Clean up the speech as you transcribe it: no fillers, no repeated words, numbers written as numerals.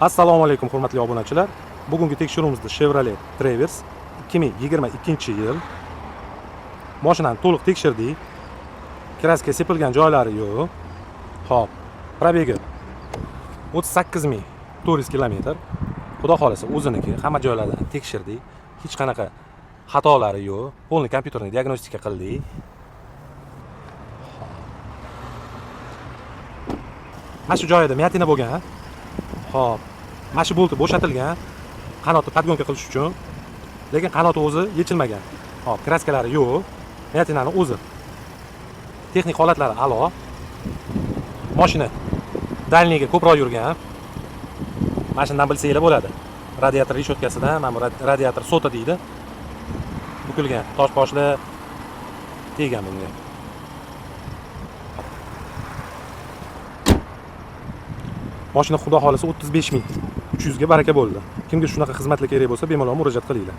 Assalomu alaykum hurmatli obunachilar. Bugungi tekshiruvimizda Chevrolet Traverse 2022-yil. Mashinani to'liq tekshirdik. Kraska sepilgan joylari yo'q. Xo'p, probegi 38.400 km. Xudo xolasa o'ziniki, hamma joylardan tekshirdik. Hech qanaqa xatolari yo'q. Polni kompyuterni diagnostika qildik. Mana shu joyida miyatina bo'lgan. Xo'p, mana shu bolti bo'shatilgan. Qanotni podgonka qilish uchun. Lekin qanoti o'zi yechilmagan. Xo'p, kraskalari yo'q. Miyatinani o'zi. Texnik holatlari a'lo. Mashina dalniga ko'proq yurgan. Mashinadan bilsanglar bo'ladi. Radiator reshotkasidan, mana bu radiator sota deydi. Bukilgan, tosh boshlar tegan bunga. Mashina xudo xolasa 35.300 ga baraka bo'ldi. Kimga shunaqa xizmatlar kerak bo'lsa, bemalol murojaat qilinglar.